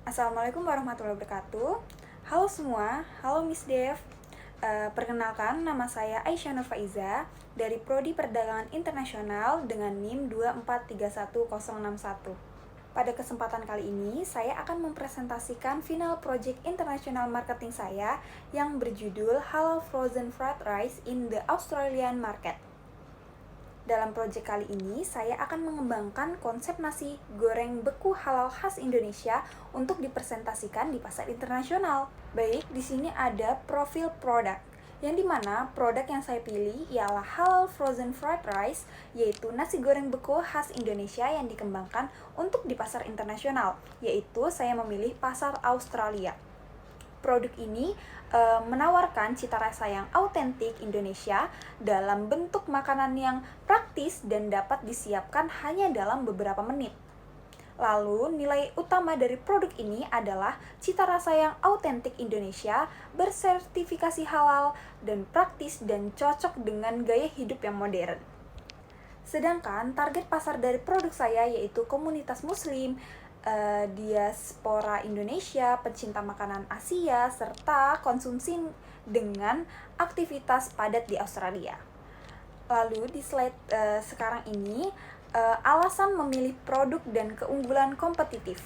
Assalamualaikum warahmatullahi wabarakatuh. Halo semua, halo Miss Dev. Perkenalkan, nama saya Aisyah Nur Faiza dari Prodi Perdagangan Internasional dengan NIM 2431061. Pada kesempatan kali ini, saya akan mempresentasikan final project international marketing saya yang berjudul Halal Frozen Fried Rice in the Australian Market. Dalam proyek kali ini, saya akan mengembangkan konsep nasi goreng beku halal khas Indonesia untuk dipresentasikan di pasar internasional. Baik, di sini ada profil produk, yang dimana produk yang saya pilih ialah halal frozen fried rice, yaitu nasi goreng beku khas Indonesia yang dikembangkan untuk di pasar internasional, yaitu saya memilih pasar Australia. Produk ini menawarkan cita rasa yang autentik Indonesia dalam bentuk makanan yang praktis dan dapat disiapkan hanya dalam beberapa menit. Lalu, nilai utama dari produk ini adalah cita rasa yang autentik Indonesia, bersertifikasi halal, dan praktis dan cocok dengan gaya hidup yang modern. Sedangkan target pasar dari produk saya yaitu komunitas muslim, diaspora Indonesia, pencinta makanan Asia, serta konsumsi dengan aktivitas padat di Australia. Lalu di slide sekarang ini, alasan memilih produk dan keunggulan kompetitif.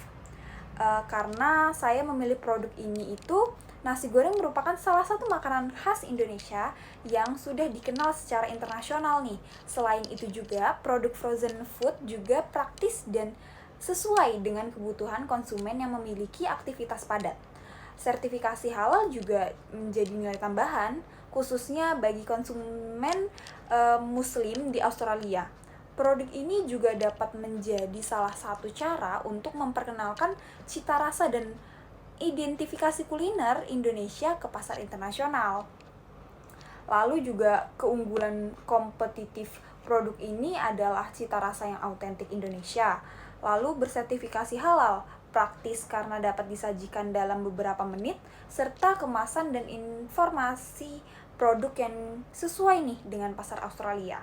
Karena saya memilih produk ini itu, nasi goreng merupakan salah satu makanan khas Indonesia yang sudah dikenal secara internasional nih. Selain itu juga, produk frozen food juga praktis dan sesuai dengan kebutuhan konsumen yang memiliki aktivitas padat. Sertifikasi halal juga menjadi nilai tambahan, khususnya bagi konsumen muslim di Australia. Produk ini juga dapat menjadi salah satu cara untuk memperkenalkan cita rasa dan identifikasi kuliner Indonesia ke pasar internasional. Lalu juga keunggulan kompetitif produk ini adalah cita rasa yang autentik Indonesia. Lalu bersertifikasi halal, praktis karena dapat disajikan dalam beberapa menit, serta kemasan dan informasi produk yang sesuai nih dengan pasar Australia.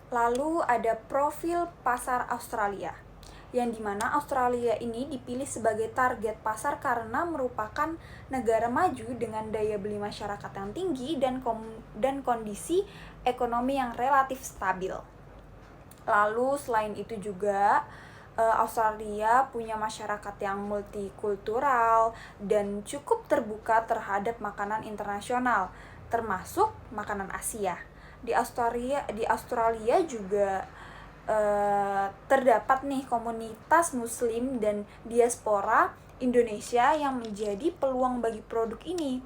Lalu ada profil pasar Australia, yang dimana Australia ini dipilih sebagai target pasar karena merupakan negara maju dengan daya beli masyarakat yang tinggi dan kondisi ekonomi yang relatif stabil. Lalu selain itu juga Australia punya masyarakat yang multikultural dan cukup terbuka terhadap makanan internasional, termasuk makanan Asia. Di Australia juga terdapat nih komunitas muslim dan diaspora Indonesia yang menjadi peluang bagi produk ini.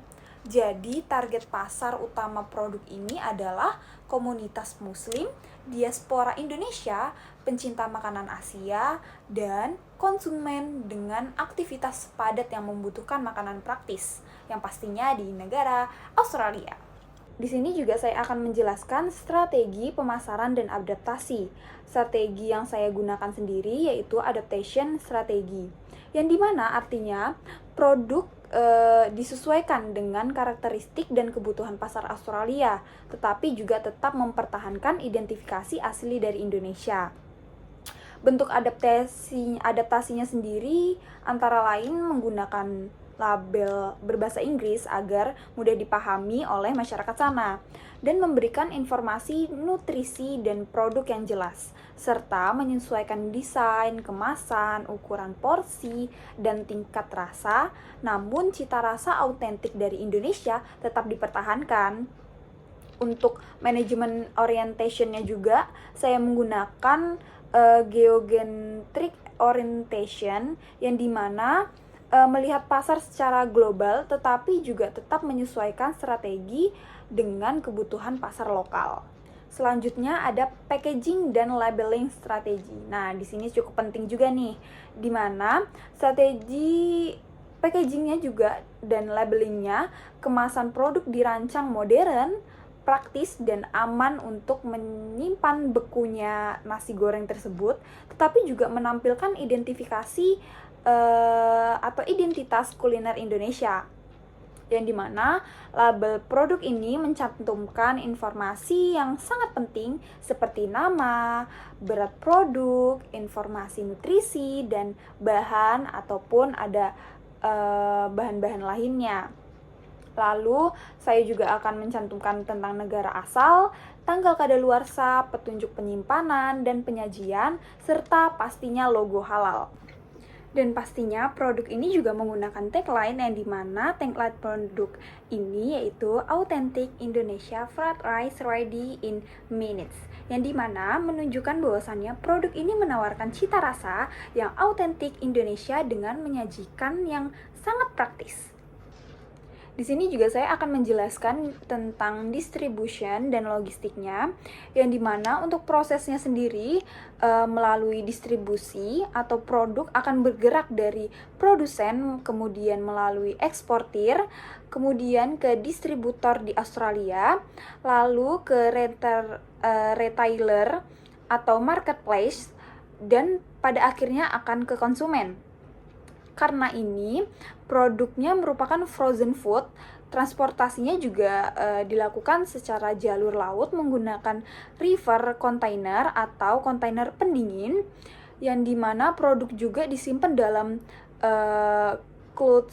Jadi target pasar utama produk ini adalah komunitas muslim, diaspora Indonesia, pencinta makanan Asia, dan konsumen dengan aktivitas padat yang membutuhkan makanan praktis, yang pastinya di negara Australia. Di sini juga saya akan menjelaskan strategi pemasaran dan adaptasi. Strategi yang saya gunakan sendiri yaitu adaptation strategi, yang dimana artinya produk disesuaikan dengan karakteristik dan kebutuhan pasar Australia, tetapi juga tetap mempertahankan identifikasi asli dari Indonesia. Bentuk adaptasinya sendiri antara lain menggunakan label berbahasa Inggris agar mudah dipahami oleh masyarakat sana, dan memberikan informasi nutrisi dan produk yang jelas, serta menyesuaikan desain, kemasan, ukuran porsi, dan tingkat rasa, namun cita rasa autentik dari Indonesia tetap dipertahankan. Untuk manajemen orientation-nya juga, saya menggunakan geocentric orientation, yang dimana melihat pasar secara global tetapi juga tetap menyesuaikan strategi dengan kebutuhan pasar lokal. Selanjutnya ada packaging dan labeling strategi. Nah, di sini cukup penting juga nih, di mana strategi packagingnya juga dan labelingnya, kemasan produk dirancang modern, praktis dan aman untuk menyimpan bekunya nasi goreng tersebut, tetapi juga menampilkan identifikasi atau identitas kuliner Indonesia. yang dimana label produk ini mencantumkan informasi yang sangat penting seperti nama, berat produk, informasi nutrisi, dan bahan ataupun ada bahan-bahan lainnya. Lalu, saya juga akan mencantumkan tentang negara asal, tanggal kadaluarsa, petunjuk penyimpanan, dan penyajian, serta pastinya logo halal. Dan pastinya produk ini juga menggunakan tagline yang dimana tagline produk ini yaitu Authentic Indonesia Fried Rice Ready in Minutes, yang dimana menunjukkan bahwasannya produk ini menawarkan cita rasa yang autentik Indonesia dengan menyajikan yang sangat praktis. Di sini juga saya akan menjelaskan tentang distribution dan logistiknya, yang dimana untuk prosesnya sendiri melalui distribusi atau produk akan bergerak dari produsen, kemudian melalui eksportir, kemudian ke distributor di Australia, lalu ke retailer atau marketplace, dan pada akhirnya akan ke konsumen. Karena ini produknya merupakan frozen food, transportasinya juga dilakukan secara jalur laut menggunakan river container atau kontainer pendingin, yang dimana produk juga disimpan dalam cold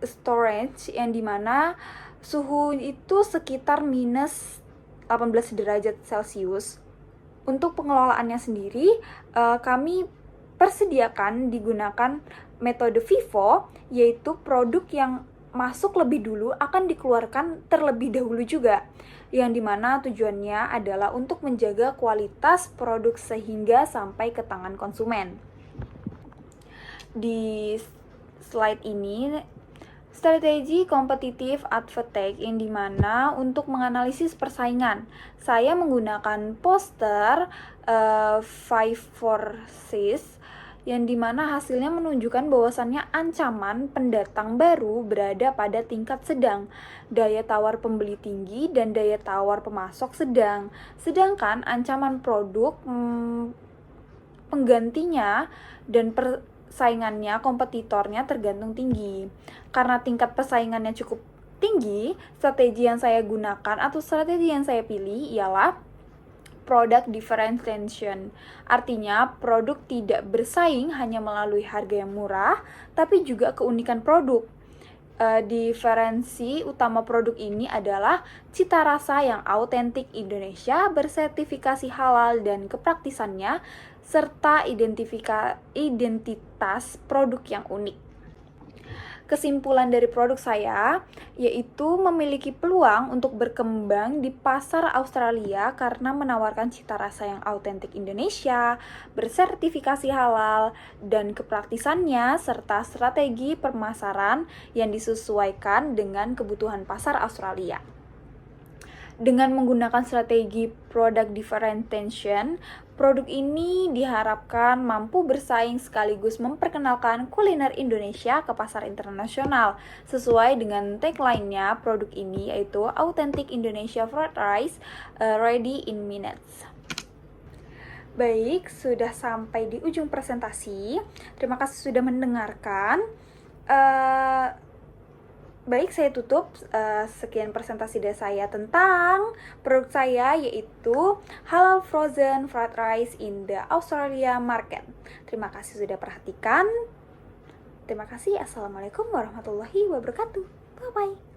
storage, yang dimana suhu itu sekitar minus 18 derajat Celcius. Untuk pengelolaannya sendiri, kami persediakan digunakan metode FIFO, yaitu produk yang masuk lebih dulu akan dikeluarkan terlebih dahulu juga, yang dimana tujuannya adalah untuk menjaga kualitas produk sehingga sampai ke tangan konsumen. Di slide ini strategi kompetitif advantage, yang dimana untuk menganalisis persaingan saya menggunakan poster 546, yang dimana hasilnya menunjukkan bahwasannya ancaman pendatang baru berada pada tingkat sedang, daya tawar pembeli tinggi dan daya tawar pemasok sedang, sedangkan ancaman produk penggantinya dan persaingannya, kompetitornya tergantung tinggi. Karena tingkat persaingannya cukup tinggi, strategi yang saya gunakan atau strategi yang saya pilih ialah product differentiation. Artinya, produk tidak bersaing hanya melalui harga yang murah, tapi juga keunikan produk. Diferensi utama produk ini adalah cita rasa yang autentik Indonesia, bersertifikasi halal dan kepraktisannya, serta identitas produk yang unik. Kesimpulan dari produk saya yaitu memiliki peluang untuk berkembang di pasar Australia karena menawarkan cita rasa yang autentik Indonesia, bersertifikasi halal, dan kepraktisannya serta strategi pemasaran yang disesuaikan dengan kebutuhan pasar Australia. Dengan menggunakan strategi product differentiation, produk ini diharapkan mampu bersaing sekaligus memperkenalkan kuliner Indonesia ke pasar internasional. Sesuai dengan tagline-nya, produk ini yaitu Authentic Indonesia Fried Rice Ready in Minutes. Baik, sudah sampai di ujung presentasi. Terima kasih sudah mendengarkan. Baik, saya tutup sekian presentasi dari saya tentang produk saya, yaitu Halal Frozen Fried Rice in the Australia Market. Terima kasih sudah perhatikan. Terima kasih. Assalamualaikum warahmatullahi wabarakatuh. Bye-bye.